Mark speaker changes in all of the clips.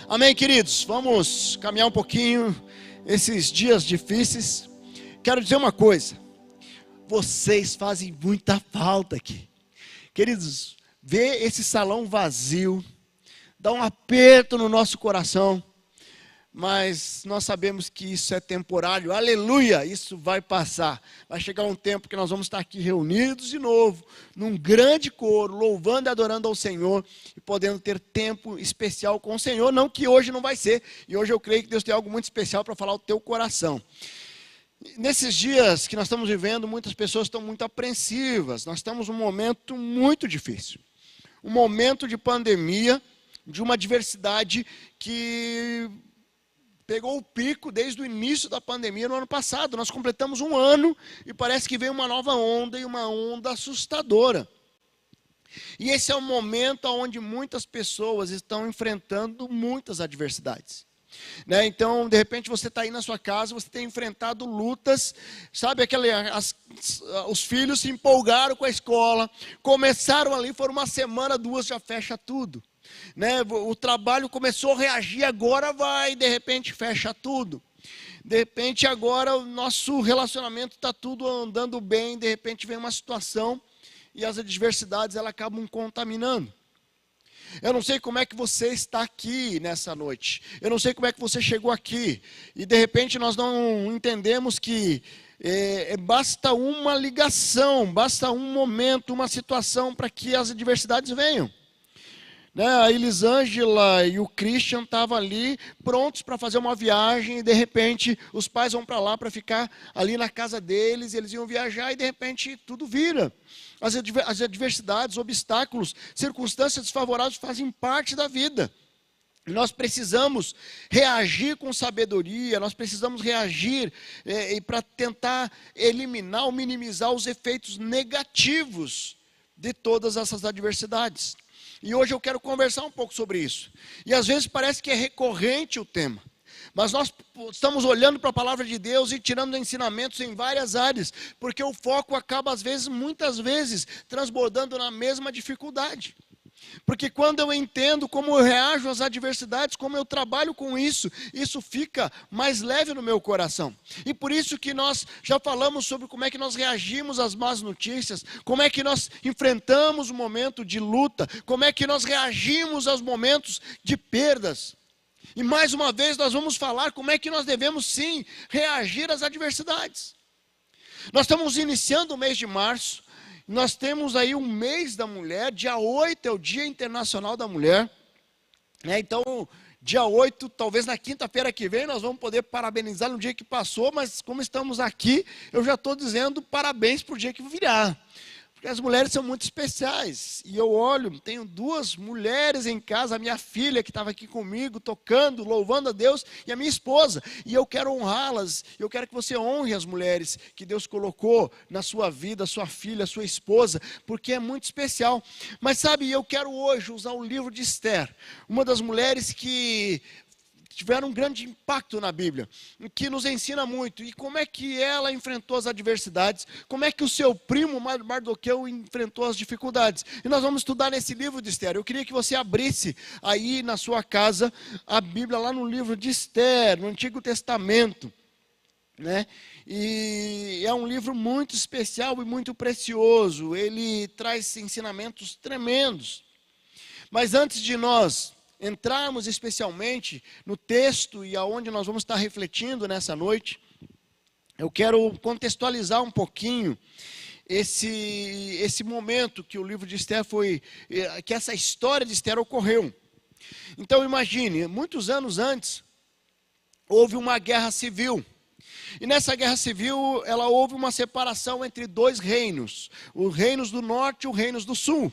Speaker 1: Amém, queridos? Vamos caminhar um pouquinho esses dias difíceis. Quero dizer uma coisa: vocês fazem muita falta aqui. Queridos, ver esse salão vazio dá um aperto no nosso coração, mas nós sabemos que isso é temporário. Aleluia, isso vai passar. Vai chegar um tempo que nós vamos estar aqui reunidos de novo, num grande coro, louvando e adorando ao Senhor, e podendo ter tempo especial com o Senhor. Não que hoje não vai ser, e hoje eu creio que Deus tem algo muito especial para falar ao teu coração. Nesses dias que nós estamos vivendo, muitas pessoas estão muito apreensivas. Nós estamos num momento muito difícil, um momento de pandemia, de uma adversidade que pegou o pico desde o início da pandemia no ano passado. Nós completamos um ano e parece que veio uma nova onda, e uma onda assustadora. E esse é o momento onde muitas pessoas estão enfrentando muitas adversidades. Então, de repente, você está aí na sua casa, você tem enfrentado lutas, sabe, os filhos se empolgaram com a escola, começaram ali, foram uma semana, duas, já fecha tudo. O trabalho começou a reagir, agora vai, de repente fecha tudo. De repente agora o nosso relacionamento está tudo andando bem, de repente vem uma situação e as adversidades elas acabam contaminando. Eu não sei como é que você está aqui nessa noite, eu não sei como é que você chegou aqui, e de repente nós não entendemos que basta uma ligação, basta um momento, uma situação para que as adversidades venham. A Elisângela e o Christian estavam ali prontos para fazer uma viagem, e de repente os pais vão para lá para ficar ali na casa deles, eles iam viajar e de repente tudo vira. As adversidades, obstáculos, circunstâncias desfavoráveis fazem parte da vida. Nós precisamos reagir com sabedoria, nós precisamos reagir para tentar eliminar ou minimizar os efeitos negativos de todas essas adversidades. E hoje eu quero conversar um pouco sobre isso. E às vezes parece que é recorrente o tema, mas nós estamos olhando para a palavra de Deus e tirando ensinamentos em várias áreas, porque o foco acaba muitas vezes, transbordando na mesma dificuldade. Porque quando eu entendo como eu reajo às adversidades, como eu trabalho com isso, isso fica mais leve no meu coração. E por isso que nós já falamos sobre como é que nós reagimos às más notícias, como é que nós enfrentamos o momento de luta, como é que nós reagimos aos momentos de perdas. E mais uma vez nós vamos falar como é que nós devemos sim reagir às adversidades. Nós estamos iniciando o mês de março. Nós temos aí um mês da mulher, dia 8 é o Dia Internacional da Mulher. Então, dia 8, talvez na quinta-feira que vem, nós vamos poder parabenizar no dia que passou, mas como estamos aqui, eu já estou dizendo parabéns para o dia que virá. Porque as mulheres são muito especiais. E eu olho, tenho duas mulheres em casa, a minha filha que estava aqui comigo, tocando, louvando a Deus, e a minha esposa. E eu quero honrá-las, eu quero que você honre as mulheres que Deus colocou na sua vida, sua filha, sua esposa, porque é muito especial. Mas sabe, eu quero hoje usar o livro de Esther, uma das mulheres que tiveram um grande impacto na Bíblia, que nos ensina muito, e como é que ela enfrentou as adversidades, como é que o seu primo Mardoqueu enfrentou as dificuldades. E nós vamos estudar nesse livro de Esther. Eu queria que você abrisse aí na sua casa a Bíblia lá no livro de Esther, no Antigo Testamento. E é um livro muito especial e muito precioso, ele traz ensinamentos tremendos. Mas antes de nós entrarmos especialmente no texto e aonde nós vamos estar refletindo nessa noite, eu quero contextualizar um pouquinho esse momento que o livro de Esther que essa história de Esther ocorreu. Então imagine, muitos anos antes, houve uma guerra civil. E nessa guerra civil, houve uma separação entre dois reinos, os reinos do norte e os reinos do sul.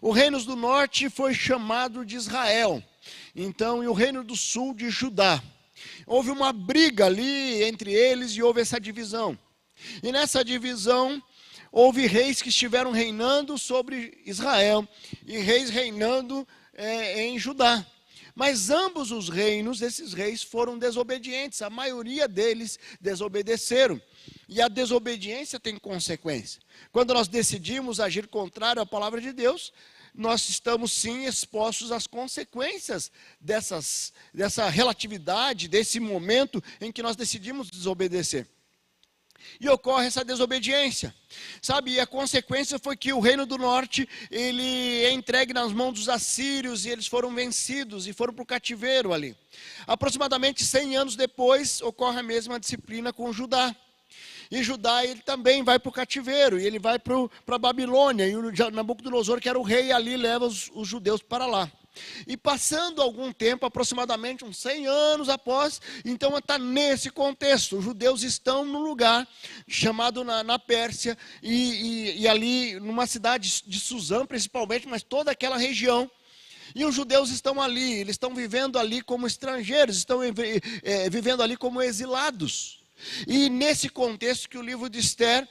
Speaker 1: O reino do norte foi chamado de Israel, então, e o reino do sul de Judá. Houve uma briga ali entre eles e houve essa divisão. E nessa divisão, houve reis que estiveram reinando sobre Israel e reis reinando em Judá. Mas ambos os reinos, esses reis foram desobedientes, a maioria deles desobedeceram. E a desobediência tem consequência. Quando nós decidimos agir contrário à palavra de Deus, nós estamos sim expostos às consequências dessa relatividade, desse momento em que nós decidimos desobedecer. E ocorre essa desobediência, sabe? E a consequência foi que o reino do norte, ele é entregue nas mãos dos assírios, e eles foram vencidos e foram para o cativeiro ali. Aproximadamente 100 anos depois, ocorre a mesma disciplina com Judá. E Judá, ele também vai para o cativeiro, e ele vai para a Babilônia, e o Nabucodonosor, que era o rei ali, leva os judeus para lá. E passando algum tempo, aproximadamente uns 100 anos após, então está nesse contexto, os judeus estão num lugar chamado na Pérsia, e ali numa cidade de Suzã principalmente, mas toda aquela região. E os judeus estão ali, eles estão vivendo ali como estrangeiros, estão vivendo ali como exilados. E nesse contexto que o livro de Esther,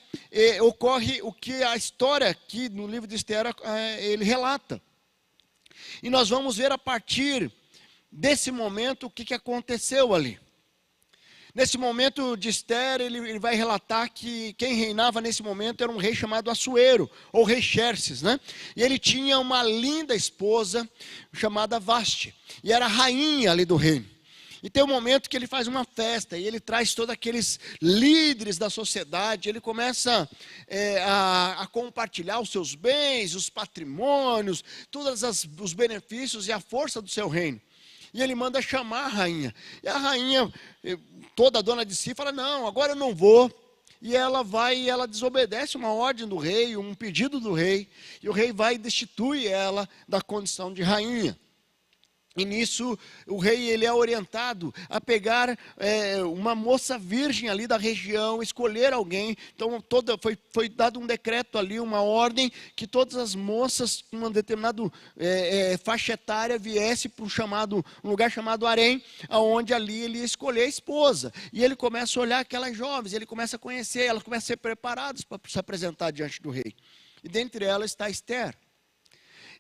Speaker 1: ocorre o que a história aqui no livro de Esther, ele relata. E nós vamos ver a partir desse momento o que aconteceu ali. Nesse momento de Esther, ele vai relatar que quem reinava nesse momento era um rei chamado Assuero, ou rei Xerxes, né? E ele tinha uma linda esposa chamada Vaste, e era a rainha ali do reino. E tem um momento que ele faz uma festa, e ele traz todos aqueles líderes da sociedade, ele começa a compartilhar os seus bens, os patrimônios, todos os benefícios e a força do seu reino. E ele manda chamar a rainha. E a rainha, toda dona de si, fala, não, agora eu não vou. E ela vai e ela desobedece uma ordem do rei, um pedido do rei. E o rei vai e destitui ela da condição de rainha. E nisso o rei, ele é orientado a pegar uma moça virgem ali da região, escolher alguém. Então foi dado um decreto ali, uma ordem, que todas as moças com uma determinada faixa etária viesse para um lugar chamado harém, aonde ali ele ia escolher a esposa. E ele começa a olhar aquelas jovens, ele começa a conhecer, elas começam a ser preparadas para se apresentar diante do rei. E dentre elas está Esther.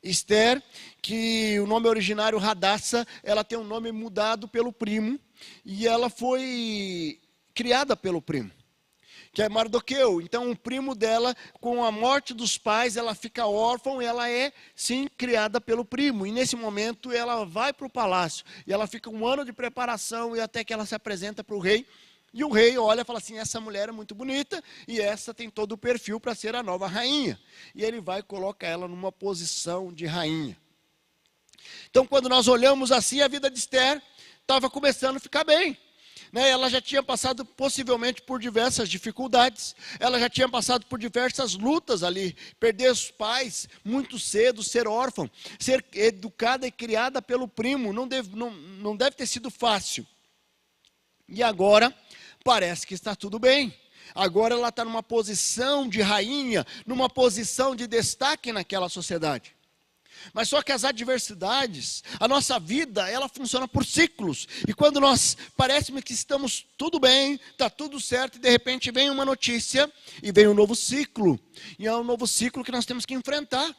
Speaker 1: Esther, que o nome originário Radassa, ela tem um nome mudado pelo primo, e ela foi criada pelo primo, que é Mardoqueu. Então o primo dela, com a morte dos pais, ela fica órfã, e ela é sim criada pelo primo, e nesse momento ela vai para o palácio, e ela fica um ano de preparação, e até que ela se apresenta para o rei. E o rei olha e fala assim, essa mulher é muito bonita, e essa tem todo o perfil para ser a nova rainha. E ele vai colocar ela numa posição de rainha. Então quando nós olhamos assim, a vida de Esther estava começando a ficar bem. Ela já tinha passado possivelmente por diversas dificuldades, ela já tinha passado por diversas lutas ali, perder os pais muito cedo, ser órfã, ser educada e criada pelo primo, não deve ter sido fácil. E agora parece que está tudo bem. Agora ela está numa posição de rainha, numa posição de destaque naquela sociedade. Mas só que as adversidades, a nossa vida, ela funciona por ciclos. E quando parece que estamos tudo bem, está tudo certo, e de repente vem uma notícia e vem um novo ciclo. E é um novo ciclo que nós temos que enfrentar.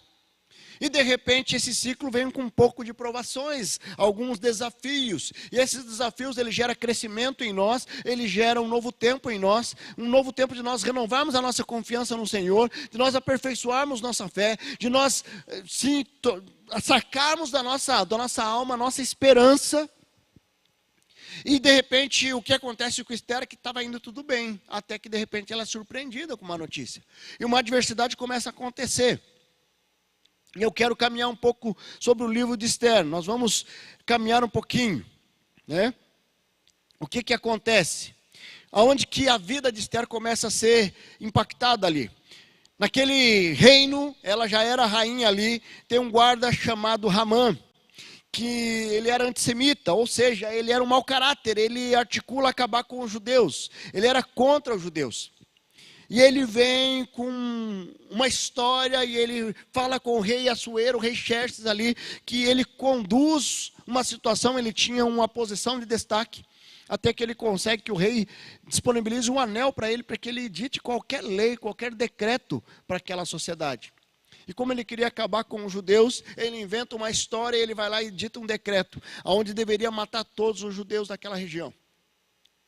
Speaker 1: E de repente esse ciclo vem com um pouco de provações, alguns desafios. E esses desafios, ele gera crescimento em nós, ele gera um novo tempo em nós, um novo tempo de nós renovarmos a nossa confiança no Senhor, de nós aperfeiçoarmos nossa fé, de nós sacarmos da nossa alma a nossa esperança. E de repente o que acontece com Esther é que estava indo tudo bem, até que de repente ela é surpreendida com uma notícia. E uma adversidade começa a acontecer. E eu quero caminhar um pouco sobre o livro de Esther. Nós vamos caminhar um pouquinho, né? O que acontece? Aonde que a vida de Esther começa a ser impactada ali? Naquele reino, ela já era rainha ali, tem um guarda chamado Ramã, que ele era antissemita, ou seja, ele era um mau caráter, ele articula acabar com os judeus, ele era contra os judeus. E ele vem com uma história, e ele fala com o rei Assuero, o rei Xerxes ali, que ele conduz uma situação, ele tinha uma posição de destaque, até que ele consegue que o rei disponibilize um anel para ele, para que ele edite qualquer lei, qualquer decreto para aquela sociedade. E como ele queria acabar com os judeus, ele inventa uma história, e ele vai lá e edita um decreto, onde deveria matar todos os judeus daquela região.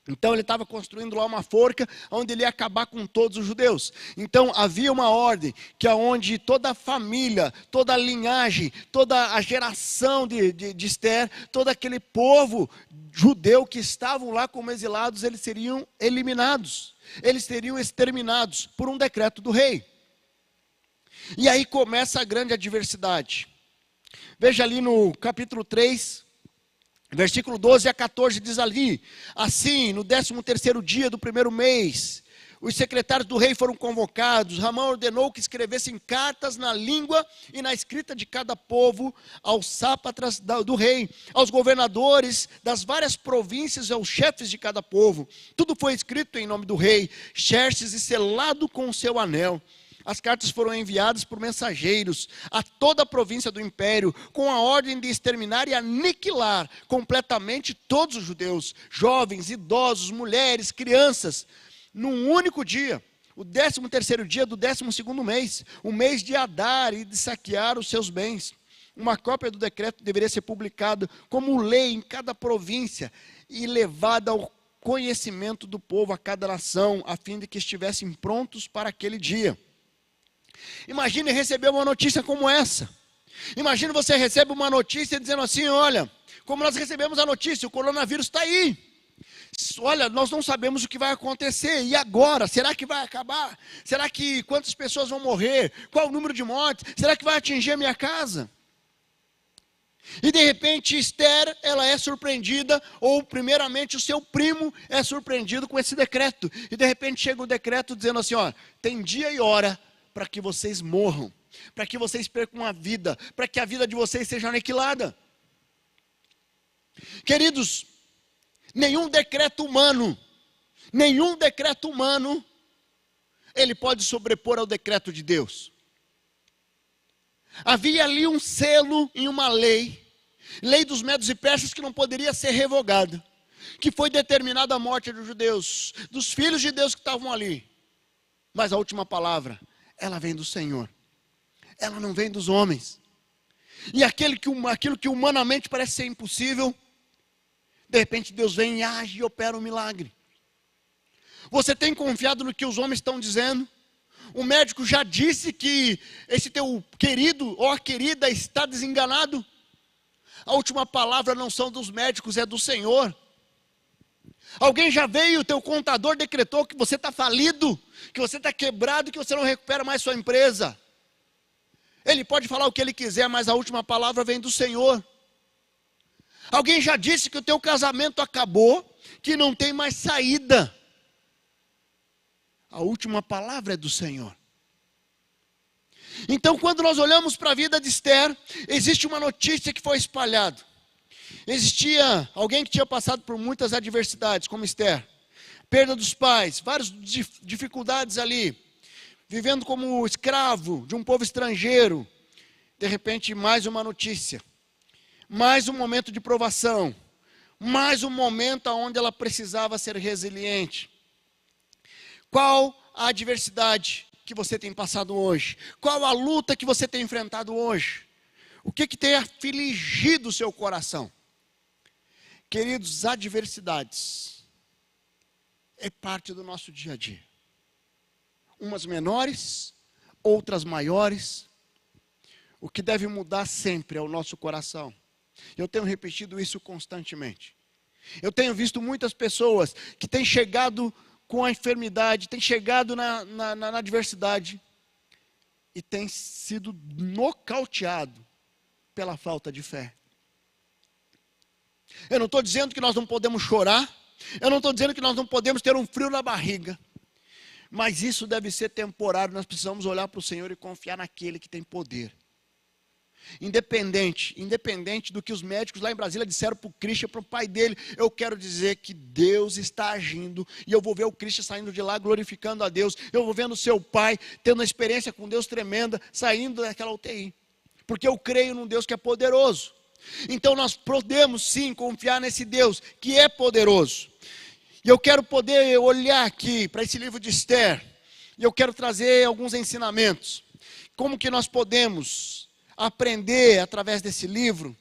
Speaker 1: Então ele estava construindo lá uma forca onde ele ia acabar com todos os judeus. Então havia uma ordem que aonde toda a família, toda a linhagem, toda a geração de Ester, todo aquele povo judeu que estavam lá como exilados, eles seriam eliminados. Eles seriam exterminados por um decreto do rei. E aí começa a grande adversidade. Veja ali no capítulo 3, versículo 12 a 14, diz ali: assim, no 13º dia do primeiro mês, os secretários do rei foram convocados. Ramã ordenou que escrevessem cartas na língua e na escrita de cada povo, aos sátrapas do rei, aos governadores das várias províncias, aos chefes de cada povo. Tudo foi escrito em nome do rei, Xerxes, e selado com o seu anel. As cartas foram enviadas por mensageiros a toda a província do império, com a ordem de exterminar e aniquilar completamente todos os judeus, jovens, idosos, mulheres, crianças, num único dia, o 13º dia do 12º mês, o mês de Adar, e de saquear os seus bens. Uma cópia do decreto deveria ser publicada como lei em cada província e levada ao conhecimento do povo, a cada nação, a fim de que estivessem prontos para aquele dia. Imagine receber uma notícia como essa. Imagine você recebe uma notícia dizendo assim: olha, como nós recebemos a notícia, o coronavírus está aí. Olha, nós não sabemos o que vai acontecer. E agora? Será que vai acabar? Será que quantas pessoas vão morrer? Qual o número de mortes? Será que vai atingir a minha casa? E de repente Ester, ela é surpreendida, ou primeiramente o seu primo é surpreendido com esse decreto. E de repente chega o decreto dizendo assim: ó, tem dia e hora para que vocês morram, para que vocês percam a vida, para que a vida de vocês seja aniquilada. Queridos, nenhum decreto humano, ele pode sobrepor ao decreto de Deus. Havia ali um selo em uma lei dos Medos e Persas, que não poderia ser revogada, que foi determinada a morte dos judeus, dos filhos de Deus que estavam ali. Mas a última palavra, ela vem do Senhor, ela não vem dos homens. E aquilo que humanamente parece ser impossível, de repente Deus vem e age e opera um milagre. Você tem confiado no que os homens estão dizendo? O médico já disse que esse teu querido ou a querida está desenganado? A última palavra não são dos médicos, é do Senhor. Alguém já veio, o teu contador decretou que você está falido, que você está quebrado, que você não recupera mais sua empresa. Ele pode falar o que ele quiser, mas a última palavra vem do Senhor. Alguém já disse que o teu casamento acabou, que não tem mais saída. A última palavra é do Senhor. Então, quando nós olhamos para a vida de Ester, existe uma notícia que foi espalhada. Existia alguém que tinha passado por muitas adversidades, como Ester. Perda dos pais, várias dificuldades ali. Vivendo como escravo de um povo estrangeiro. De repente, mais uma notícia. Mais um momento de provação. Mais um momento onde ela precisava ser resiliente. Qual a adversidade que você tem passado hoje? Qual a luta que você tem enfrentado hoje? O que tem afligido o seu coração? Queridos, adversidades é parte do nosso dia a dia. Umas menores, outras maiores. O que deve mudar sempre é o nosso coração. Eu tenho repetido isso constantemente. Eu tenho visto muitas pessoas que têm chegado com a enfermidade, têm chegado na adversidade e têm sido nocauteado pela falta de fé. Eu não estou dizendo que nós não podemos chorar, eu não estou dizendo que nós não podemos ter um frio na barriga, mas isso deve ser temporário. Nós precisamos olhar para o Senhor e confiar naquele que tem poder. Independente do que os médicos lá em Brasília disseram para o Christian, para o pai dele, eu quero dizer que Deus está agindo, e eu vou ver o Christian saindo de lá glorificando a Deus, eu vou vendo o seu pai tendo uma experiência com Deus tremenda, saindo daquela UTI, porque eu creio num Deus que é poderoso. Então nós podemos sim confiar nesse Deus que é poderoso. E eu quero poder olhar aqui para esse livro de Ester, e eu quero trazer alguns ensinamentos. Como que nós podemos aprender através desse livro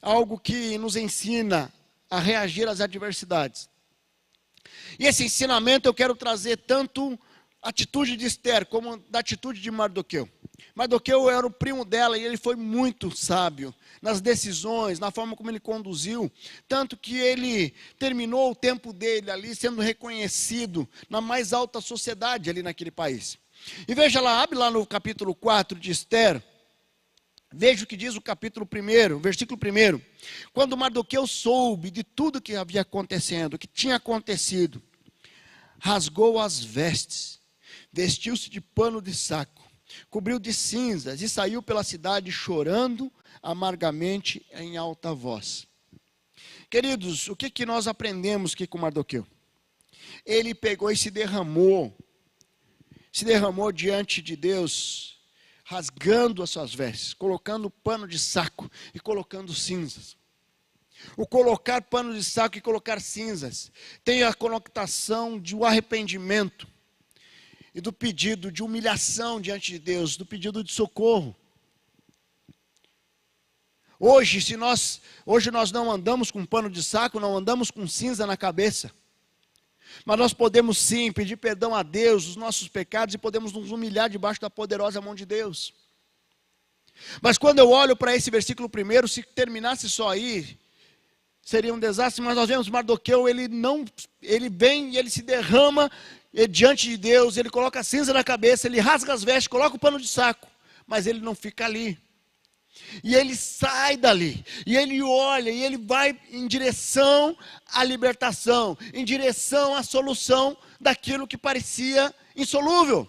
Speaker 1: algo que nos ensina a reagir às adversidades. E esse ensinamento eu quero trazer tanto a atitude de Esther como da atitude de Mardoqueu. Mardoqueu era o primo dela e ele foi muito sábio nas decisões, na forma como ele conduziu, tanto que ele terminou o tempo dele ali sendo reconhecido na mais alta sociedade ali naquele país. E veja lá, abre lá no capítulo 4 de Esther, veja o que diz o capítulo 1, versículo 1. Quando Mardoqueu soube de tudo que havia acontecendo, que tinha acontecido, rasgou as vestes, vestiu-se de pano de saco, cobriu de cinzas e saiu pela cidade chorando amargamente em alta voz. Queridos, o que nós aprendemos aqui com Mardoqueu? Ele pegou e se derramou diante de Deus, rasgando as suas vestes, colocando pano de saco e colocando cinzas. O colocar pano de saco e colocar cinzas tem a conotação de um arrependimento e do pedido de humilhação diante de Deus, do pedido de socorro. Hoje nós não andamos com pano de saco, não andamos com cinza na cabeça. Mas nós podemos sim pedir perdão a Deus dos nossos pecados e podemos nos humilhar debaixo da poderosa mão de Deus. Mas quando eu olho para esse versículo 1, se terminasse só aí, seria um desastre. Mas nós vemos Mardoqueu, ele vem e ele se derrama diante de Deus, ele coloca a cinza na cabeça, ele rasga as vestes, coloca o pano de saco, mas ele não fica ali. E ele sai dali, e ele olha, e ele vai em direção à libertação, em direção à solução daquilo que parecia insolúvel.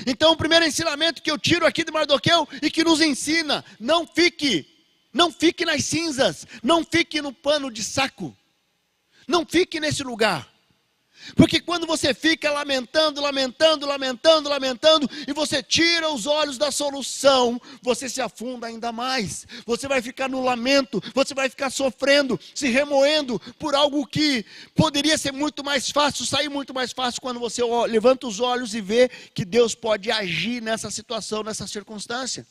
Speaker 1: Então o primeiro ensinamento que eu tiro aqui de Mardoqueu, e que nos ensina, não fique nas cinzas, não fique no pano de saco, não fique nesse lugar. Porque quando você fica lamentando, e você tira os olhos da solução, você se afunda ainda mais. Você vai ficar no lamento, você vai ficar sofrendo, se remoendo por algo que poderia ser muito mais fácil, sair muito mais fácil quando você levanta os olhos e vê que Deus pode agir nessa situação, nessa circunstância.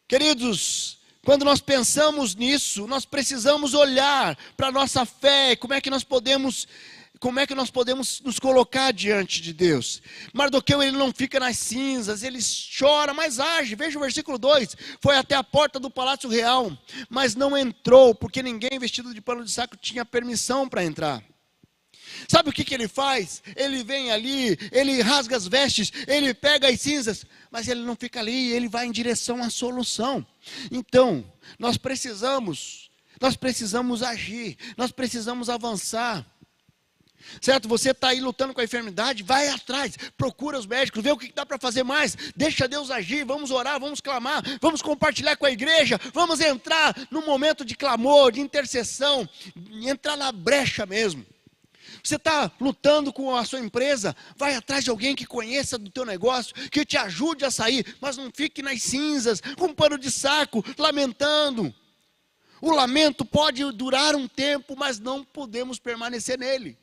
Speaker 1: Queridos, quando nós pensamos nisso, nós precisamos olhar para a nossa fé, como é que nós podemos nos colocar diante de Deus. Mardoqueu, ele não fica nas cinzas, ele chora, mas age. Veja o versículo 2, foi até a porta do palácio real, mas não entrou, porque ninguém vestido de pano de saco tinha permissão para entrar. Sabe o que ele faz? Ele vem ali, ele rasga as vestes, ele pega as cinzas, mas ele não fica ali, ele vai em direção à solução. Então, nós precisamos agir, nós precisamos avançar. Certo? Você está aí lutando com a enfermidade, vai atrás, procura os médicos, vê o que dá para fazer mais, deixa Deus agir, vamos orar, vamos clamar, vamos compartilhar com a igreja, vamos entrar no momento de clamor, de intercessão, entrar na brecha mesmo. Você está lutando com a sua empresa, vai atrás de alguém que conheça do teu negócio, que te ajude a sair, mas não fique nas cinzas, com um pano de saco, lamentando. O lamento pode durar um tempo, mas não podemos permanecer nele.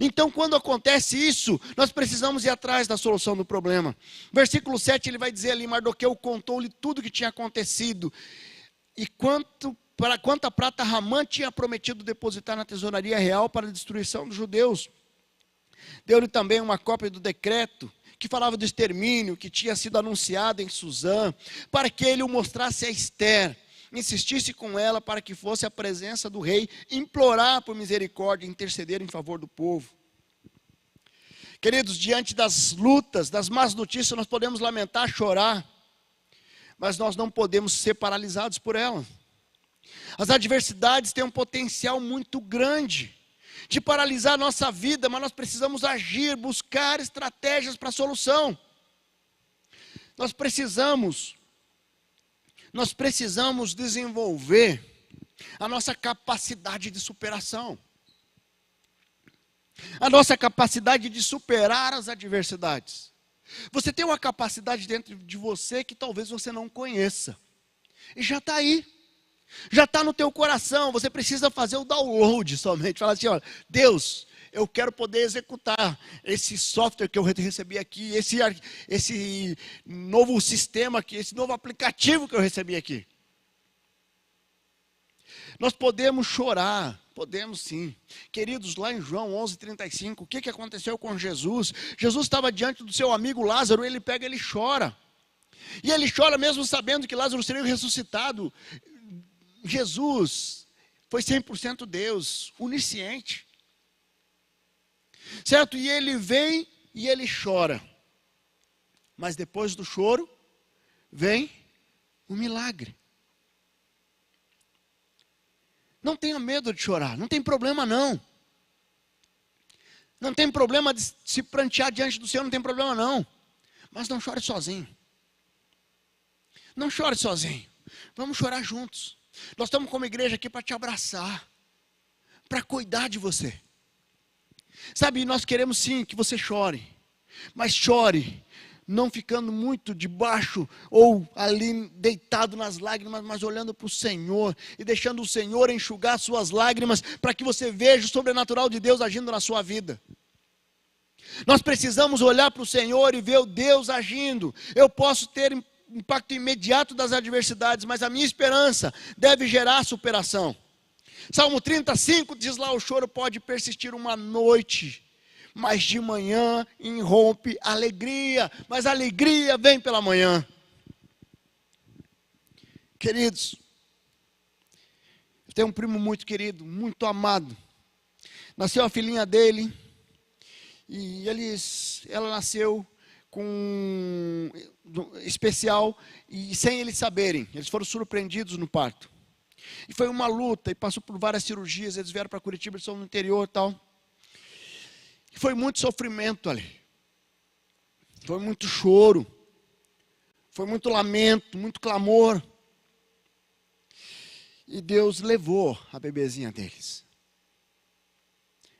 Speaker 1: Então, quando acontece isso, nós precisamos ir atrás da solução do problema. Versículo 7, ele vai dizer ali, Mardoqueu contou-lhe tudo o que tinha acontecido, e quanta prata Ramã tinha prometido depositar na tesouraria real para a destruição dos judeus. Deu-lhe também uma cópia do decreto, que falava do extermínio, que tinha sido anunciado em Suzã, para que ele o mostrasse a Esther, insistisse com ela para que fosse à presença do rei, implorar por misericórdia, interceder em favor do povo. Queridos, diante das lutas, das más notícias, nós podemos lamentar, chorar, mas nós não podemos ser paralisados por elas. As adversidades têm um potencial muito grande de paralisar a nossa vida, mas nós precisamos agir, buscar estratégias para a solução. Nós precisamos desenvolver a nossa capacidade de superação. A nossa capacidade de superar as adversidades. Você tem uma capacidade dentro de você que talvez você não conheça. E já está aí. Já está no teu coração. Você precisa fazer o download somente. Falar assim, olha, Deus, eu quero poder executar esse software que eu recebi aqui, esse novo sistema aqui, esse novo aplicativo que eu recebi aqui. Nós podemos chorar, Podemos sim. Queridos, lá em João 11:35, o que aconteceu com Jesus? Jesus estava diante do seu amigo Lázaro, ele pega, ele chora. E ele chora mesmo sabendo que Lázaro seria ressuscitado. Jesus foi 100% Deus, onisciente. Certo? E ele vem e ele chora. Mas depois do choro, vem o milagre. Não tenha medo de chorar, não tem problema não. Não tem problema de se prantear diante do Senhor, não tem problema não. Mas não chore sozinho. Não chore sozinho. Vamos chorar juntos. Nós estamos como igreja aqui para te abraçar, para cuidar de você. Sabe, nós queremos sim que você chore, mas chore não ficando muito debaixo ou ali deitado nas lágrimas, mas olhando para o Senhor e deixando o Senhor enxugar suas lágrimas para que você veja o sobrenatural de Deus agindo na sua vida. Nós precisamos olhar para o Senhor e ver o Deus agindo. Eu posso ter impacto imediato das adversidades, mas a minha esperança deve gerar superação. Salmo 35 diz lá: o choro pode persistir uma noite, mas de manhã irrompe alegria, mas a alegria vem pela manhã. Queridos, eu tenho um primo muito querido, muito amado. Nasceu a filhinha dele, e ela nasceu com especial, e sem eles saberem, eles foram surpreendidos no parto. E foi uma luta, e passou por várias cirurgias, eles vieram para Curitiba, eles são no interior e tal. E foi muito sofrimento ali. Foi muito choro. Foi muito lamento, muito clamor. E Deus levou a bebezinha deles.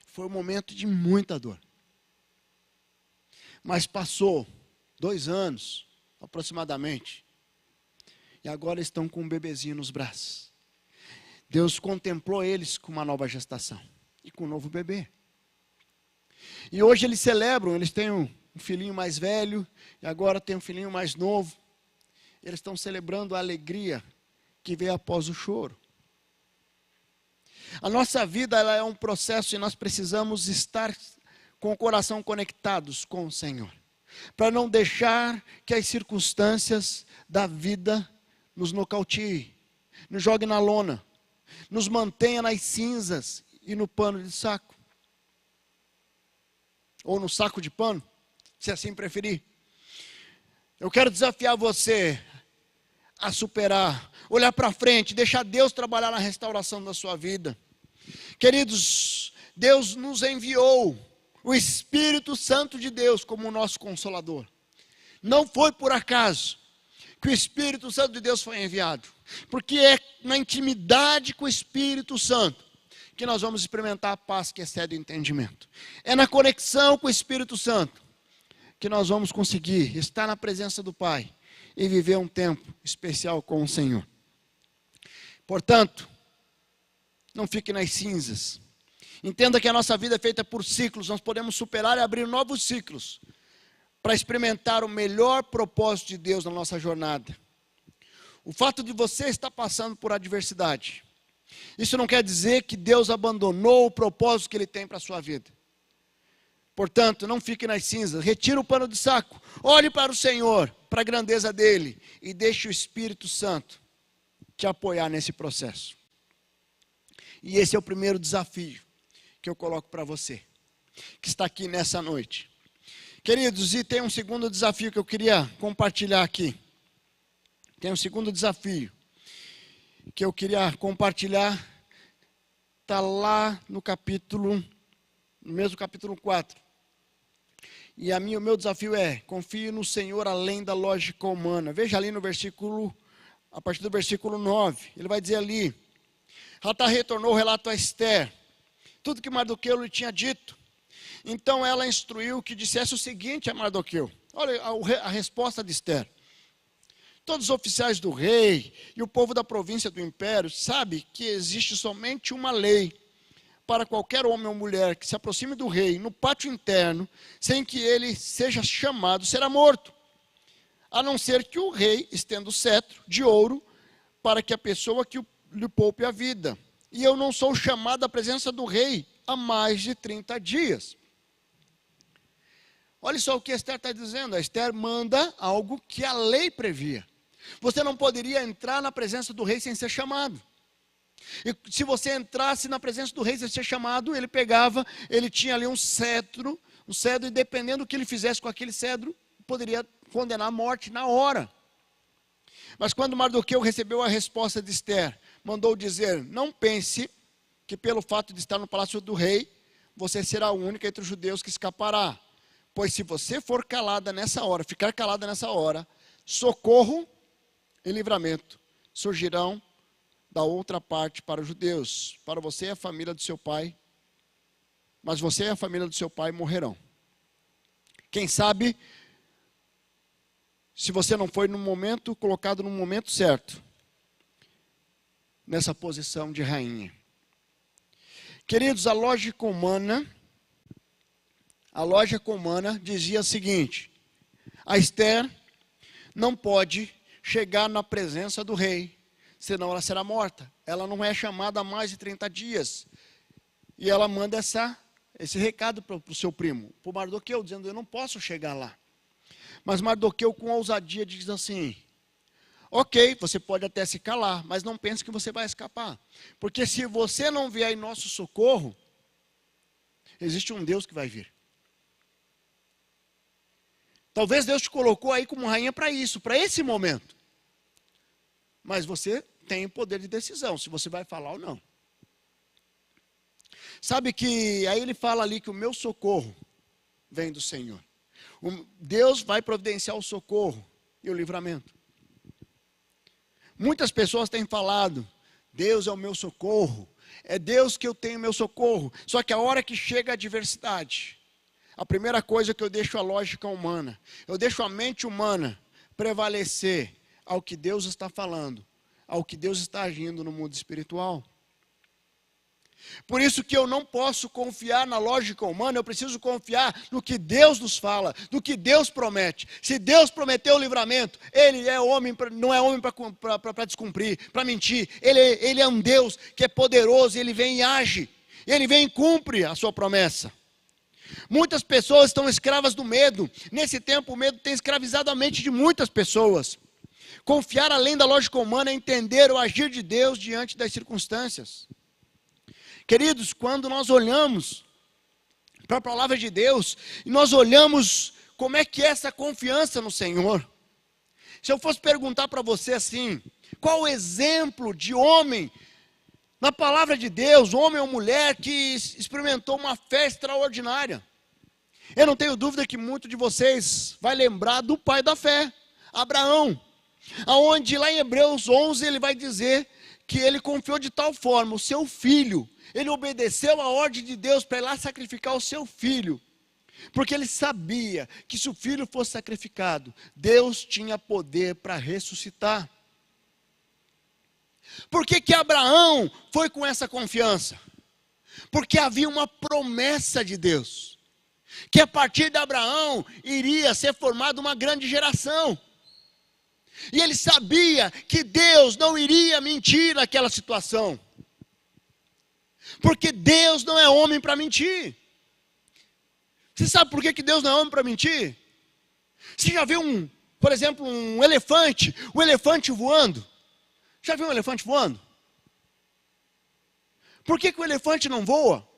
Speaker 1: Foi um momento de muita dor. Mas passou 2 anos, aproximadamente. E agora estão com um bebezinho nos braços. Deus contemplou eles com uma nova gestação. E com um novo bebê. E hoje eles celebram, eles têm um filhinho mais velho, e agora tem um filhinho mais novo. Eles estão celebrando a alegria que veio após o choro. A nossa vida, ela é um processo, e nós precisamos estar com o coração conectados com o Senhor, para não deixar que as circunstâncias da vida nos nocautiem, nos jogue na lona, nos mantenha nas cinzas e no pano de saco. Ou no saco de pano, se assim preferir. Eu quero desafiar você a superar, olhar para frente, deixar Deus trabalhar na restauração da sua vida. Queridos, Deus nos enviou o Espírito Santo de Deus como o nosso Consolador. Não foi por acaso que o Espírito Santo de Deus foi enviado, porque é na intimidade com o Espírito Santo que nós vamos experimentar a paz que excede o entendimento. É na conexão com o Espírito Santo que nós vamos conseguir estar na presença do Pai e viver um tempo especial com o Senhor. Portanto, não fique nas cinzas. Entenda que a nossa vida é feita por ciclos. Nós podemos superar e abrir novos ciclos para experimentar o melhor propósito de Deus na nossa jornada. O fato de você estar passando por adversidade, isso não quer dizer que Deus abandonou o propósito que Ele tem para a sua vida. Portanto, não fique nas cinzas, retire o pano de saco, olhe para o Senhor, para a grandeza dEle, e deixe o Espírito Santo te apoiar nesse processo. E esse é o primeiro desafio que eu coloco para você, que está aqui nessa noite. Queridos, e tem um segundo desafio que eu queria compartilhar aqui. Tem um segundo desafio que eu queria compartilhar, está lá no mesmo capítulo 4. E o meu desafio é: confie no Senhor além da lógica humana. Veja ali no versículo, a partir do versículo 9, ele vai dizer ali: Hatá retornou o relato a Esther, tudo que Mardoqueu lhe tinha dito. Então ela instruiu que dissesse o seguinte a Mardoqueu. Olha a resposta de Esther. Todos os oficiais do rei e o povo da província do império sabem que existe somente uma lei para qualquer homem ou mulher que se aproxime do rei no pátio interno, sem que ele seja chamado, será morto. A não ser que o rei estenda o cetro de ouro para que a pessoa que lhe poupe a vida. e eu não sou chamado à presença do rei há mais de 30 dias. Olha só o que Esther está dizendo. A Esther manda algo que a lei previa. Você não poderia entrar na presença do rei sem ser chamado. E se você entrasse na presença do rei sem ser chamado, ele tinha ali um cetro, e dependendo do que ele fizesse com aquele cedro, poderia condenar a morte na hora. Mas quando Mardoqueu recebeu a resposta de Esther, mandou dizer: não pense que pelo fato de estar no palácio do rei, você será a única entre os judeus que escapará. Pois se você for calada nessa hora, ficar calada nessa hora, socorro e livramento surgirão da outra parte para os judeus. Para você e a família do seu pai, mas você e a família do seu pai morrerão. Quem sabe, se você não foi colocado no momento certo, nessa posição de rainha. Queridos, a lógica humana dizia o seguinte: a Esther não pode chegar na presença do rei, senão ela será morta. Ela não é chamada há mais de 30 dias. E ela manda esse recado para o seu primo, para o Mardoqueu, dizendo: eu não posso chegar lá. Mas Mardoqueu, com ousadia, diz assim: ok, você pode até se calar, mas não pense que você vai escapar. Porque se você não vier em nosso socorro, existe um Deus que vai vir. Talvez Deus te colocou aí como rainha para isso, para esse momento. Mas você tem o poder de decisão, se você vai falar ou não. Sabe que aí ele fala ali que o meu socorro vem do Senhor. Deus vai providenciar o socorro e o livramento. Muitas pessoas têm falado: Deus é o meu socorro, é Deus que eu tenho meu socorro. Só que a hora que chega a adversidade, a primeira coisa que eu deixo a lógica humana, eu deixo a mente humana prevalecer ao que Deus está falando, ao que Deus está agindo no mundo espiritual. Por isso que eu não posso confiar na lógica humana, eu preciso confiar no que Deus nos fala, no que Deus promete. Se Deus prometeu o livramento, Ele é homem, não é homem para descumprir, para mentir. Ele é um Deus que é poderoso, Ele vem e age, Ele vem e cumpre a sua promessa. Muitas pessoas estão escravas do medo. Nesse tempo o medo tem escravizado a mente de muitas pessoas. Confiar além da lógica humana é entender o agir de Deus diante das circunstâncias. Queridos, quando nós olhamos para a palavra de Deus, e nós olhamos como é que é essa confiança no Senhor. Se eu fosse perguntar para você assim, qual o exemplo de homem na palavra de Deus, homem ou mulher que experimentou uma fé extraordinária? Eu não tenho dúvida que muitos de vocês vai lembrar do pai da fé, Abraão. Aonde lá em Hebreus 11 ele vai dizer que ele confiou de tal forma o seu filho, ele obedeceu a ordem de Deus para ir lá sacrificar o seu filho, porque ele sabia que se o filho fosse sacrificado, Deus tinha poder para ressuscitar. Por que Abraão foi com essa confiança? Porque havia uma promessa de Deus, que a partir de Abraão iria ser formada uma grande geração. E ele sabia que Deus não iria mentir naquela situação. Porque Deus não é homem para mentir. Você sabe por que Deus não é homem para mentir? Você já viu por exemplo, um elefante voando? Já viu um elefante voando? Por que o elefante não voa?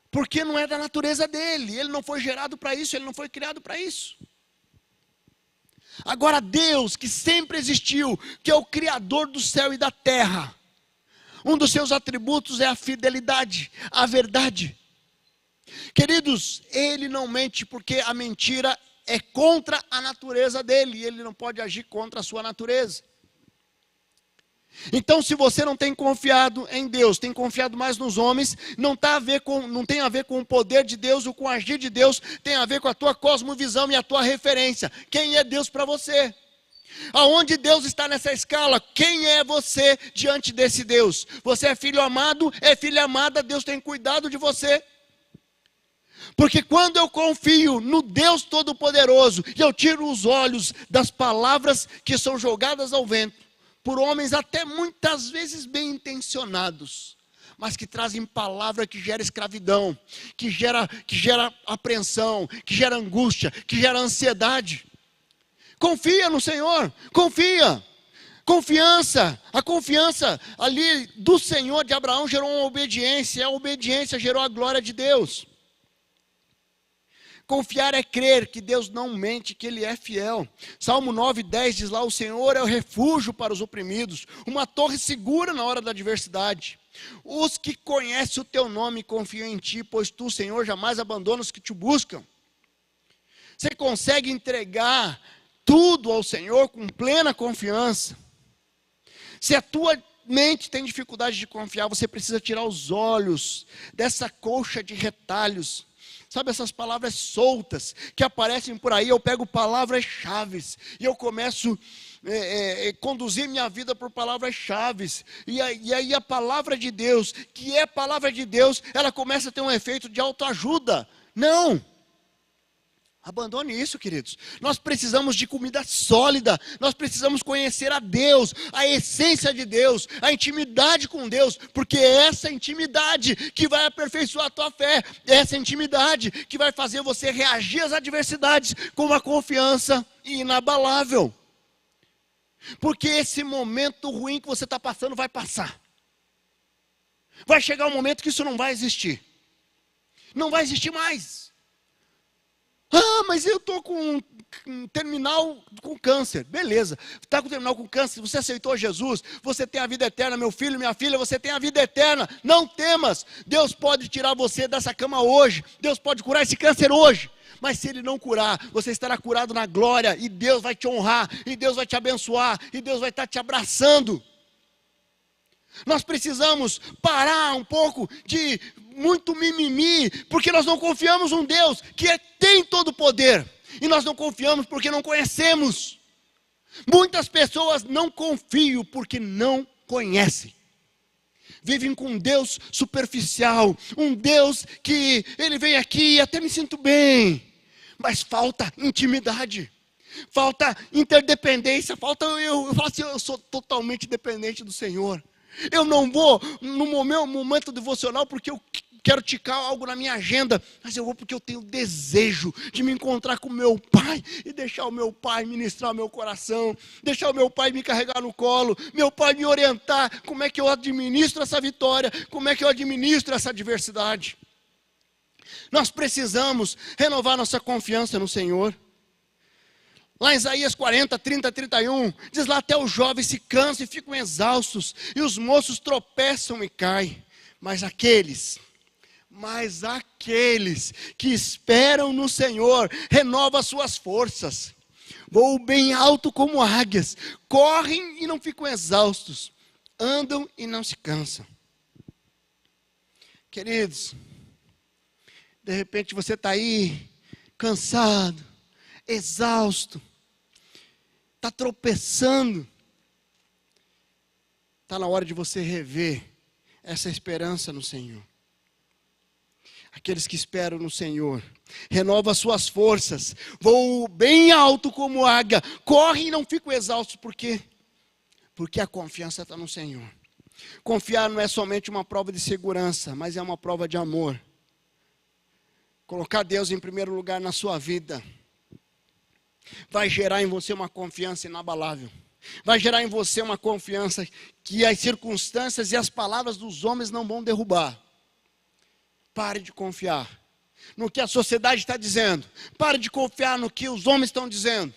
Speaker 1: Porque não é da natureza dele, ele não foi gerado para isso, ele não foi criado para isso. Agora Deus, que sempre existiu, que é o Criador do céu e da terra, um dos seus atributos é a fidelidade, a verdade. Queridos, Ele não mente porque a mentira é contra a natureza dele, e Ele não pode agir contra a sua natureza. Então, se você não tem confiado em Deus, tem confiado mais nos homens, não tem a ver com o poder de Deus ou com o agir de Deus, tem a ver com a tua cosmovisão e a tua referência. Quem é Deus para você? Aonde Deus está nessa escala? Quem é você diante desse Deus? Você é filho amado, é filha amada, Deus tem cuidado de você. Porque quando eu confio no Deus Todo-Poderoso, e eu tiro os olhos das palavras que são jogadas ao vento, por homens até muitas vezes bem intencionados, mas que trazem palavra que gera escravidão, que gera apreensão, que gera angústia, que gera ansiedade. Confia no Senhor, confia. Confiança, a confiança ali do Senhor de Abraão gerou uma obediência, a obediência gerou a glória de Deus. Confiar é crer que Deus não mente, que Ele é fiel. Salmo 9:10 diz lá: o Senhor é o refúgio para os oprimidos, uma torre segura na hora da adversidade. Os que conhecem o teu nome confiam em ti, pois tu, Senhor, jamais abandona os que te buscam. Você consegue entregar tudo ao Senhor com plena confiança. Se a tua mente tem dificuldade de confiar, você precisa tirar os olhos dessa colcha de retalhos. Sabe essas palavras soltas que aparecem por aí? Eu pego palavras-chave e eu começo a conduzir minha vida por palavras-chave. E aí a palavra de Deus, que é palavra de Deus, ela começa a ter um efeito de autoajuda. Não! Abandone isso, queridos. Nós precisamos de comida sólida. Nós precisamos conhecer a Deus, a essência de Deus, a intimidade com Deus, porque é essa intimidade que vai aperfeiçoar a tua fé, é essa intimidade que vai fazer você reagir às adversidades com uma confiança inabalável. Porque esse momento ruim que você está passando vai passar. Vai chegar um momento que isso não vai existir. Não vai existir mais. Ah, mas eu estou com um terminal com câncer. Beleza, está com terminal com câncer, você aceitou Jesus, você tem a vida eterna, meu filho, minha filha, você tem a vida eterna. Não temas, Deus pode tirar você dessa cama hoje, Deus pode curar esse câncer hoje. Mas se Ele não curar, você estará curado na glória, e Deus vai te honrar, e Deus vai te abençoar, e Deus vai estar te abraçando. Nós precisamos parar um pouco de muito mimimi, porque nós não confiamos num Deus que tem todo o poder, e nós não confiamos porque não conhecemos. Muitas pessoas não confiam porque não conhecem. Vivem com um Deus superficial, um Deus que Ele vem aqui e até me sinto bem, mas falta intimidade. Falta interdependência, eu falo assim, eu sou totalmente dependente do Senhor. Eu não vou no meu momento devocional porque eu quero ticar algo na minha agenda, mas eu vou porque eu tenho desejo de me encontrar com meu Pai e deixar o meu Pai ministrar o meu coração, deixar o meu Pai me carregar no colo, meu Pai me orientar como é que eu administro essa vitória, como é que eu administro essa adversidade. Nós precisamos renovar nossa confiança no Senhor. Lá em Isaías 40, 30, 31, diz lá: até os jovens se cansam e ficam exaustos, e os moços tropeçam e caem. Mas aqueles que esperam no Senhor, renovam as suas forças, voam bem alto como águias, correm e não ficam exaustos, andam e não se cansam. Queridos, de repente você está aí, cansado, exausto, está tropeçando. Está na hora de você rever essa esperança no Senhor. Aqueles que esperam no Senhor, renovam as suas forças, voam bem alto como águia, correm e não ficam exaustos. Por quê? Porque a confiança está no Senhor. Confiar não é somente uma prova de segurança, mas é uma prova de amor. Colocar Deus em primeiro lugar na sua vida vai gerar em você uma confiança inabalável. Vai gerar em você uma confiança que as circunstâncias e as palavras dos homens não vão derrubar. Pare de confiar no que a sociedade está dizendo. Pare de confiar no que os homens estão dizendo.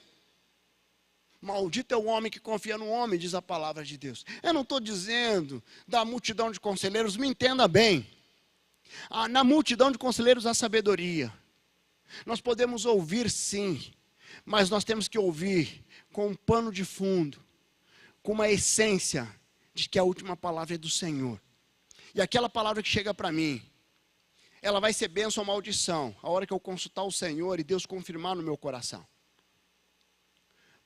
Speaker 1: Maldito é o homem que confia no homem, diz a palavra de Deus. Eu não estou dizendo da multidão de conselheiros, me entenda bem. Na multidão de conselheiros há sabedoria. Nós podemos ouvir sim, mas nós temos que ouvir com um pano de fundo, com uma essência de que a última palavra é do Senhor. E aquela palavra que chega para mim, ela vai ser bênção ou maldição, a hora que eu consultar o Senhor e Deus confirmar no meu coração.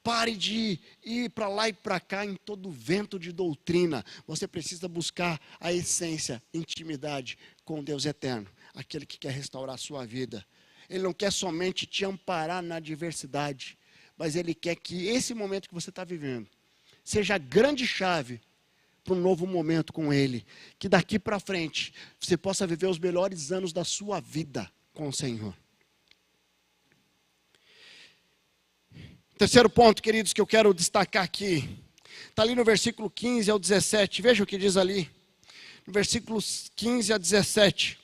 Speaker 1: Pare de ir para lá e para cá em todo vento de doutrina. Você precisa buscar a essência, intimidade com Deus eterno, aquele que quer restaurar a sua vida. Ele não quer somente te amparar na adversidade, mas Ele quer que esse momento que você está vivendo seja a grande chave para um novo momento com Ele. Que daqui para frente você possa viver os melhores anos da sua vida com o Senhor. Terceiro ponto, queridos, que eu quero destacar aqui. Está ali no versículo 15 ao 17. Veja o que diz ali. No versículos 15 a 17.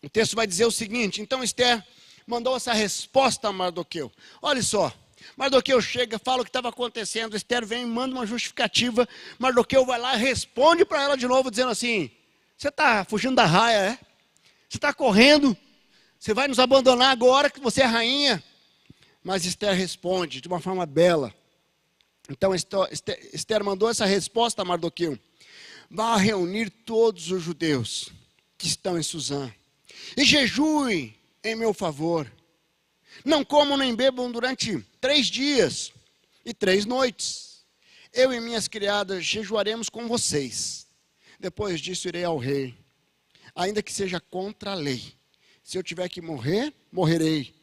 Speaker 1: O texto vai dizer o seguinte: então Esther mandou essa resposta a Mardoqueu. Olha só. Mardoqueu chega, fala o que estava acontecendo. Esther vem e manda uma justificativa. Mardoqueu vai lá e responde para ela de novo, dizendo assim: você está fugindo da raia, é? Você está correndo? Você vai nos abandonar agora que você é rainha? Mas Esther responde de uma forma bela. Então Esther mandou essa resposta a Mardoqueu: vá reunir todos os judeus que estão em Suzã e jejuem em meu favor. Não comam nem bebam durante 3 dias e 3 noites. Eu e minhas criadas jejuaremos com vocês. Depois disso irei ao rei, ainda que seja contra a lei. Se eu tiver que morrer, morrerei.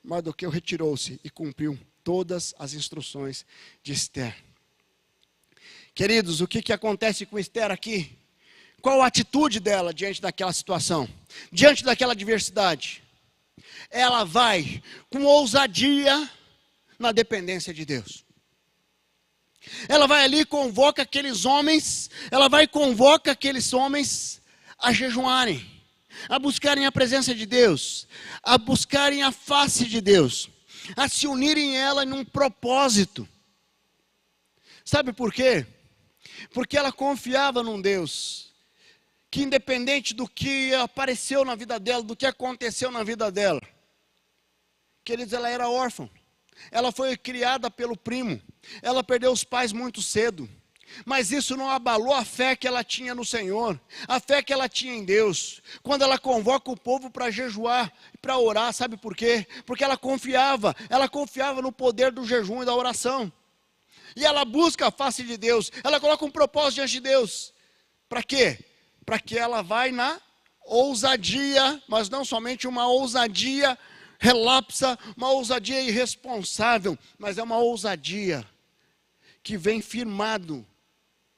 Speaker 1: Mardoqueu retirou-se e cumpriu todas as instruções de Esther. Queridos, o que acontece com Esther aqui? Qual a atitude dela diante daquela situação? Diante daquela adversidade? Ela vai com ousadia na dependência de Deus. Ela vai ali e convoca aqueles homens, a jejuarem, a buscarem a presença de Deus, a buscarem a face de Deus, a se unirem ela num propósito. Sabe por quê? Porque ela confiava num Deus que, independente do que apareceu na vida dela, do que aconteceu na vida dela, queridos, ela era órfã. Ela foi criada pelo primo. Ela perdeu os pais muito cedo. Mas isso não abalou a fé que ela tinha no Senhor, a fé que ela tinha em Deus. Quando ela convoca o povo para jejuar, para orar, sabe por quê? Porque ela confiava no poder do jejum e da oração. E ela busca a face de Deus, ela coloca um propósito diante de Deus. Para quê? Para que ela vai na ousadia, mas não somente uma ousadia relapsa, uma ousadia irresponsável, mas é uma ousadia que vem firmado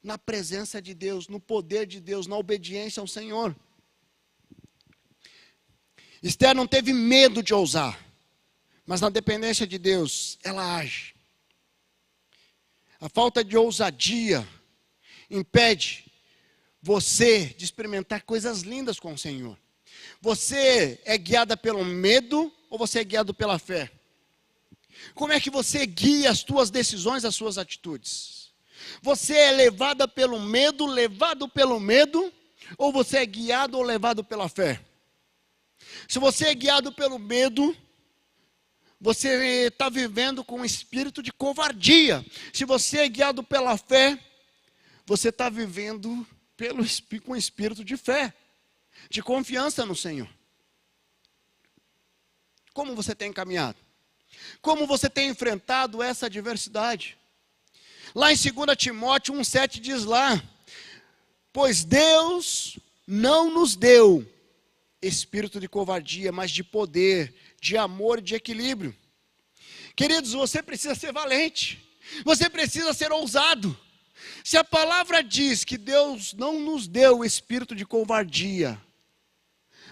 Speaker 1: na presença de Deus, no poder de Deus, na obediência ao Senhor. Esther não teve medo de ousar, mas na dependência de Deus, ela age. A falta de ousadia impede você de experimentar coisas lindas com o Senhor. Você é guiada pelo medo ou você é guiado pela fé? Como é que você guia as suas decisões, as suas atitudes? Você é levado pelo medo, ou você é guiado ou levado pela fé? Se você é guiado pelo medo, você está vivendo com um espírito de covardia. Se você é guiado pela fé, você está vivendo com um espírito de fé, de confiança no Senhor. Como você tem caminhado? Como você tem enfrentado essa adversidade? Lá em 2 Timóteo 1,7 diz lá: pois Deus não nos deu espírito de covardia, mas de poder, de amor e de equilíbrio. Queridos, você precisa ser valente, você precisa ser ousado. Se a palavra diz que Deus não nos deu o espírito de covardia,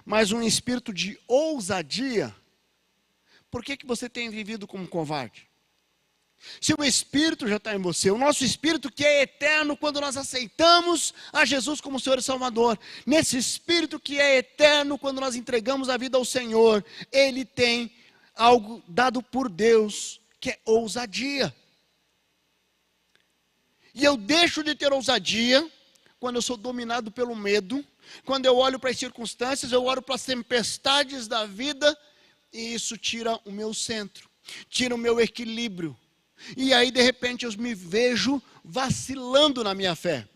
Speaker 1: mas um espírito de ousadia, por que você tem vivido como covarde? Se o Espírito já está em você, o nosso Espírito que é eterno, quando nós aceitamos a Jesus como Senhor e Salvador, nesse Espírito que é eterno, quando nós entregamos a vida ao Senhor, Ele tem algo dado por Deus, que é ousadia. E eu deixo de ter ousadia quando eu sou dominado pelo medo, quando eu olho para as circunstâncias, eu olho para as tempestades da vida, e isso tira o meu centro, tira o meu equilíbrio. E aí de repente eu me vejo vacilando na minha fé.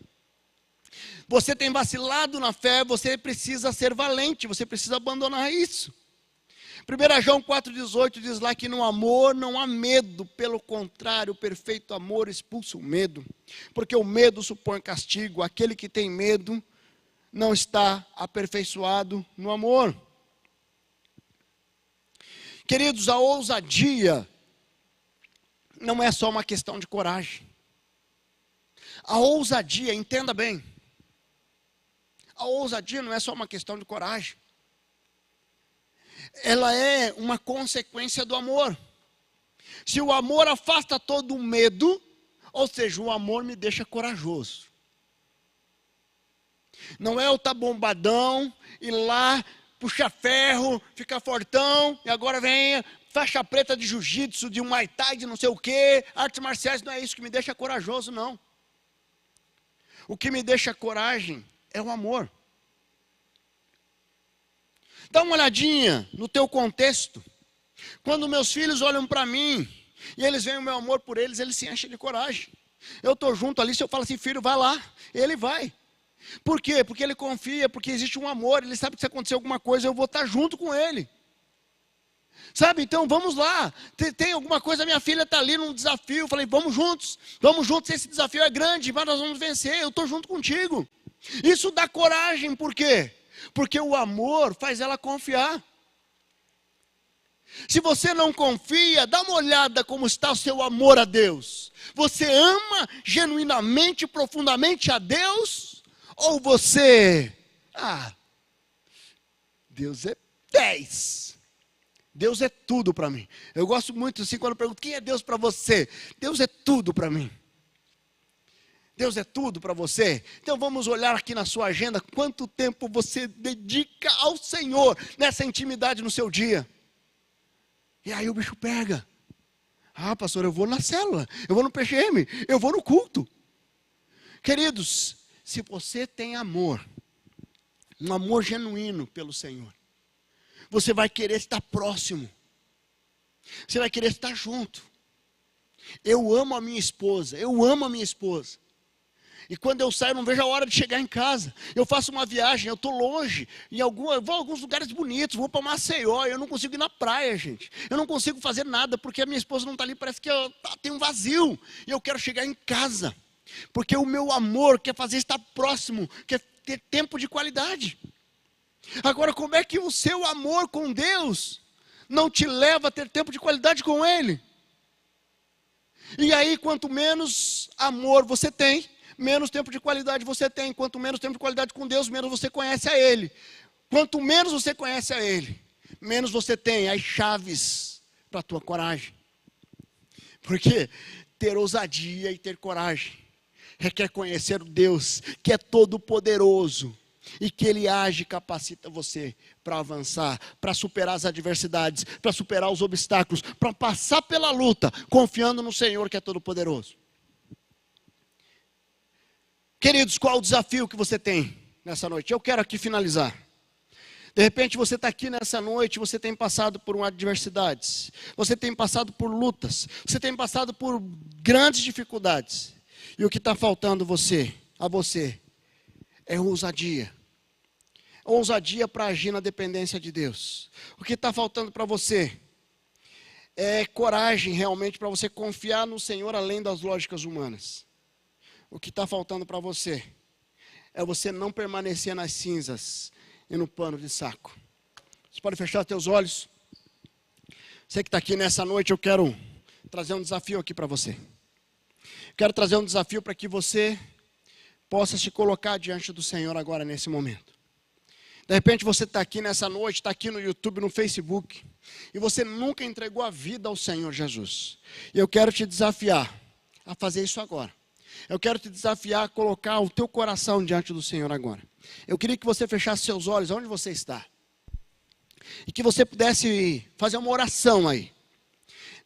Speaker 1: Você tem vacilado na fé, você precisa ser valente, você precisa abandonar isso. 1 João 4,18 diz lá que no amor não há medo, pelo contrário, o perfeito amor expulsa o medo, porque o medo supõe castigo, aquele que tem medo não está aperfeiçoado no amor. Queridos, a ousadia não é só uma questão de coragem. A ousadia, entenda bem. A ousadia não é só uma questão de coragem. Ela é uma consequência do amor. Se o amor afasta todo o medo, ou seja, o amor me deixa corajoso. Não é eu estar bombadão, ir lá, puxar ferro, ficar fortão, e agora vem faixa preta de jiu-jitsu, de muay thai, de não sei o quê, artes marciais, não é isso que me deixa corajoso, não. O que me deixa coragem é o amor. Dá uma olhadinha no teu contexto. Quando meus filhos olham para mim, e eles veem o meu amor por eles, eles se enchem de coragem. Eu estou junto ali, se eu falo assim, filho, vai lá, ele vai. Por quê? Porque ele confia, porque existe um amor, ele sabe que se acontecer alguma coisa, eu vou estar junto com ele. Sabe, então vamos lá, tem alguma coisa, minha filha está ali num desafio, eu falei, vamos juntos, esse desafio é grande, mas nós vamos vencer, eu estou junto contigo. Isso dá coragem, por quê? Porque o amor faz ela confiar. Se você não confia, dá uma olhada como está o seu amor a Deus. Você ama genuinamente, profundamente a Deus? Ou você, Deus é 10. Deus é tudo para mim. Eu gosto muito assim quando eu pergunto, quem é Deus para você? Deus é tudo para mim. Deus é tudo para você. Então vamos olhar aqui na sua agenda, quanto tempo você dedica ao Senhor nessa intimidade no seu dia. E aí o bicho pega. Pastor, eu vou na célula, eu vou no PGM, eu vou no culto. Queridos, se você tem amor, um amor genuíno pelo Senhor, você vai querer estar próximo. Você vai querer estar junto. Eu amo a minha esposa, E quando eu saio, eu não vejo a hora de chegar em casa. Eu faço uma viagem, eu estou longe, eu vou a alguns lugares bonitos, vou para Maceió, eu não consigo ir na praia, gente. Eu não consigo fazer nada, porque a minha esposa não está ali, parece que tem um vazio. E eu quero chegar em casa, porque o meu amor quer fazer estar próximo, quer ter tempo de qualidade. Agora, como é que o seu amor com Deus não te leva a ter tempo de qualidade com Ele? E aí, quanto menos amor você tem, menos tempo de qualidade você tem. Quanto menos tempo de qualidade com Deus, menos você conhece a Ele. Quanto menos você conhece a Ele, menos você tem as chaves para a tua coragem. Porque ter ousadia e ter coragem requer conhecer o Deus que é todo poderoso e que Ele age e capacita você para avançar, para superar as adversidades, para superar os obstáculos, para passar pela luta, confiando no Senhor que é todo poderoso. Queridos, qual o desafio que você tem nessa noite? Eu quero aqui finalizar. De repente você está aqui nessa noite, você tem passado por adversidades, você tem passado por lutas, você tem passado por grandes dificuldades. E o que está faltando a você é ousadia. Ousadia para agir na dependência de Deus. O que está faltando para você é coragem realmente para você confiar no Senhor além das lógicas humanas. O que está faltando para você é você não permanecer nas cinzas e no pano de saco. Você pode fechar teus olhos? Você que está aqui nessa noite, eu quero trazer um desafio aqui para você. Quero trazer um desafio para que você possa se colocar diante do Senhor agora nesse momento. De repente você está aqui nessa noite, está aqui no YouTube, no Facebook, e você nunca entregou a vida ao Senhor Jesus. E eu quero te desafiar a fazer isso agora. Eu quero te desafiar a colocar o teu coração diante do Senhor agora. Eu queria que você fechasse seus olhos onde você está. E que você pudesse fazer uma oração aí.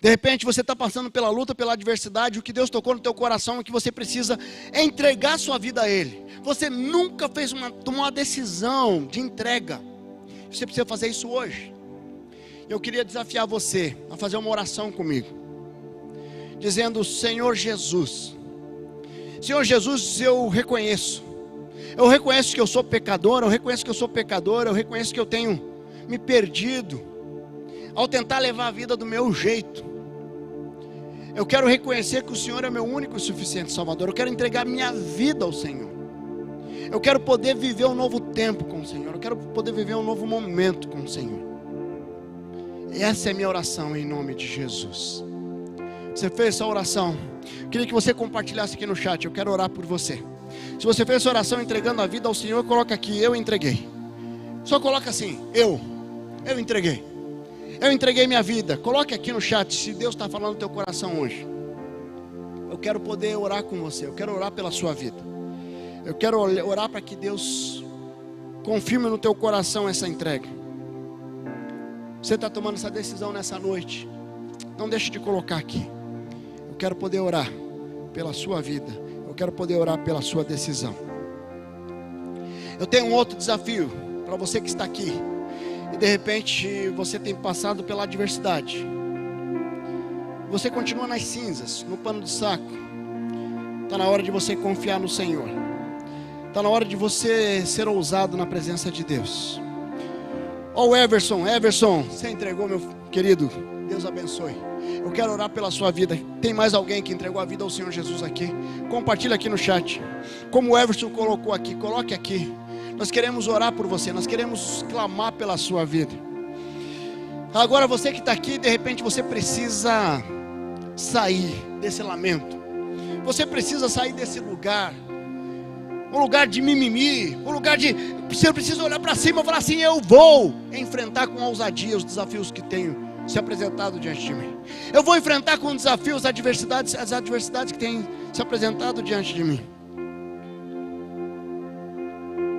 Speaker 1: De repente você está passando pela luta, pela adversidade. O que Deus tocou no teu coração é que você precisa entregar sua vida a Ele. Você nunca tomou uma decisão de entrega. Você precisa fazer isso hoje. Eu queria desafiar você a fazer uma oração comigo. Dizendo, Senhor Jesus, eu reconheço que eu sou pecador, eu reconheço que eu tenho me perdido ao tentar levar a vida do meu jeito. Eu quero reconhecer que o Senhor é meu único e suficiente Salvador. Eu quero entregar minha vida ao Senhor. Eu quero poder viver um novo tempo com o Senhor. Eu quero poder viver um novo momento com o Senhor. Essa é a minha oração em nome de Jesus. Você fez essa oração? Queria que você compartilhasse aqui no chat. Eu quero orar por você. Se você fez essa oração entregando a vida ao Senhor, coloca aqui: eu entreguei. Só coloca assim: eu entreguei. Eu entreguei minha vida. Coloque aqui no chat se Deus está falando no teu coração hoje. Eu quero poder orar com você. Eu quero orar pela sua vida. Eu quero orar para que Deus confirme no teu coração essa entrega. Você está tomando essa decisão nessa noite? Não deixe de colocar aqui. Eu quero poder orar pela sua vida. Eu quero poder orar pela sua decisão. Eu tenho um outro desafio para você que está aqui e de repente você tem passado pela adversidade. Você continua nas cinzas, no pano de saco. Está na hora de você confiar no Senhor. Está na hora de você ser ousado na presença de Deus. Ó, Everson, você entregou, meu querido. Deus abençoe. Eu quero orar pela sua vida. Tem mais alguém que entregou a vida ao Senhor Jesus aqui? Compartilha aqui no chat. Como o Everson colocou aqui, coloque aqui. Nós queremos orar por você. Nós queremos clamar pela sua vida. Agora você que está aqui, de repente você precisa sair desse lamento. Você precisa sair desse lugar. Um lugar de mimimi. Um lugar de... Você precisa olhar para cima e falar assim: eu vou enfrentar com ousadia os desafios que tenho se apresentado diante de mim. Eu vou enfrentar com desafios as adversidades que têm se apresentado diante de mim.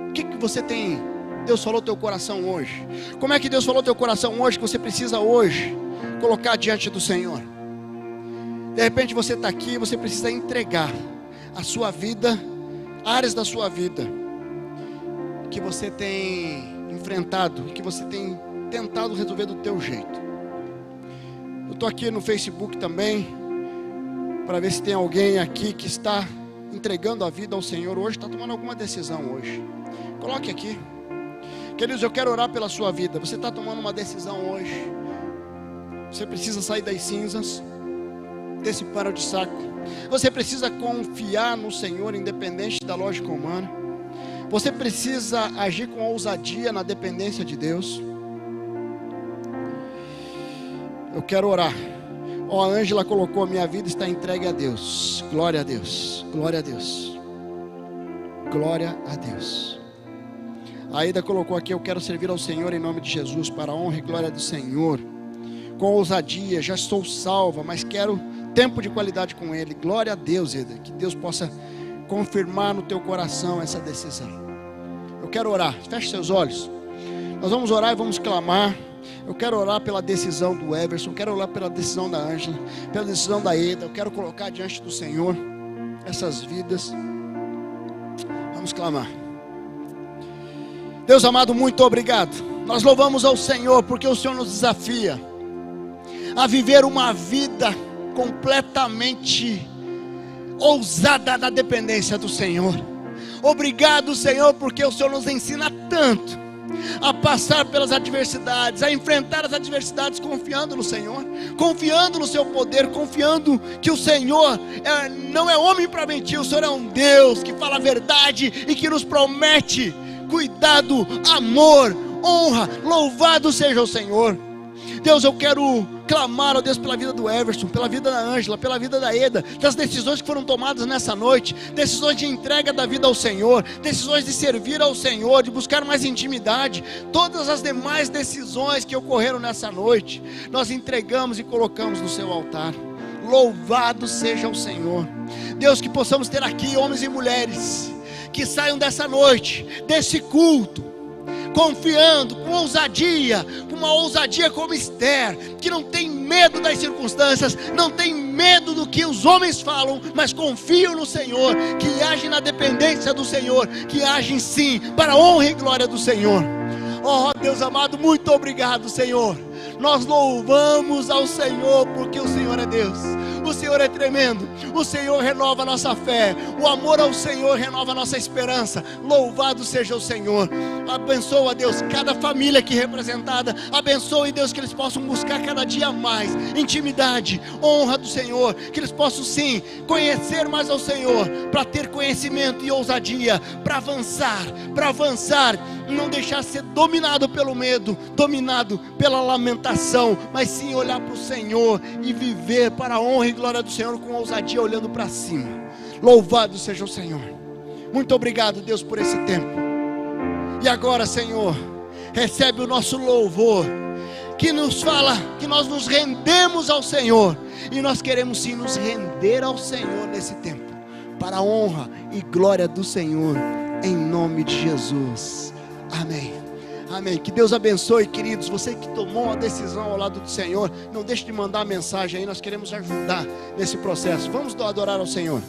Speaker 1: O que você tem? Deus falou teu coração hoje. Como é que Deus falou teu coração hoje, que você precisa hoje colocar diante do Senhor? De repente você está aqui e você precisa entregar a sua vida, áreas da sua vida que você tem enfrentado, que você tem tentado resolver do teu jeito. Eu estou aqui no Facebook também, para ver se tem alguém aqui que está entregando a vida ao Senhor hoje, está tomando alguma decisão hoje. Coloque aqui. Queridos, eu quero orar pela sua vida. Você está tomando uma decisão hoje. Você precisa sair das cinzas, desse pano de saco. Você precisa confiar no Senhor, independente da lógica humana. Você precisa agir com ousadia na dependência de Deus. Eu quero orar. Ó, a Ângela colocou: minha vida está entregue a Deus. Glória a Deus. Glória a Deus. Glória a Deus. A Aida colocou aqui: eu quero servir ao Senhor em nome de Jesus, para a honra e glória do Senhor, com ousadia. Já estou salva, mas quero tempo de qualidade com Ele. Glória a Deus, Aida. Que Deus possa confirmar no teu coração essa decisão. Eu quero orar. Feche seus olhos. Nós vamos orar e vamos clamar. Eu quero orar pela decisão do Everson. Quero orar pela decisão da Ângela, pela decisão da Eda. Eu quero colocar diante do Senhor essas vidas. Vamos clamar. Deus amado, muito obrigado. Nós louvamos ao Senhor porque o Senhor nos desafia a viver uma vida completamente ousada na dependência do Senhor. Obrigado, Senhor, porque o Senhor nos ensina tanto a passar pelas adversidades, a enfrentar as adversidades confiando no Senhor, confiando no seu poder, confiando que o Senhor não é homem para mentir. O Senhor é um Deus que fala a verdade e que nos promete cuidado, amor, honra. Louvado seja o Senhor. Deus, eu quero clamar, ó Deus, pela vida do Everson, pela vida da Ângela, pela vida da Eda, das decisões que foram tomadas nessa noite, decisões de entrega da vida ao Senhor, decisões de servir ao Senhor, de buscar mais intimidade, todas as demais decisões que ocorreram nessa noite, nós entregamos e colocamos no seu altar. Louvado seja o Senhor. Deus, que possamos ter aqui homens e mulheres que saiam dessa noite, desse culto, confiando, com ousadia, com uma ousadia como Esther, que não tem medo das circunstâncias, não tem medo do que os homens falam, mas confiam no Senhor, que agem na dependência do Senhor, que agem sim, para a honra e glória do Senhor. Oh Deus amado, muito obrigado, Senhor. Nós louvamos ao Senhor, porque o Senhor é Deus. O Senhor é tremendo. O Senhor renova a nossa fé. O amor ao Senhor renova a nossa esperança. Louvado seja o Senhor. Abençoa, Deus, cada família aqui representada. Abençoe, Deus, que eles possam buscar cada dia mais intimidade, honra do Senhor. Que eles possam sim conhecer mais ao Senhor, para ter conhecimento e ousadia, para avançar não deixar ser dominado pelo medo, dominado pela lamentação, mas sim olhar para o Senhor e viver para a honra e glória do Senhor com ousadia, olhando para cima. Louvado seja o Senhor. Muito obrigado, Deus, por esse tempo. E agora, Senhor, recebe o nosso louvor, que nos fala que nós nos rendemos ao Senhor, e nós queremos sim nos render ao Senhor nesse tempo, para a honra e glória do Senhor, em nome de Jesus. Amém. Amém. Que Deus abençoe, queridos. Você que tomou uma decisão ao lado do Senhor, não deixe de mandar a mensagem aí, nós queremos ajudar nesse processo. Vamos adorar ao Senhor.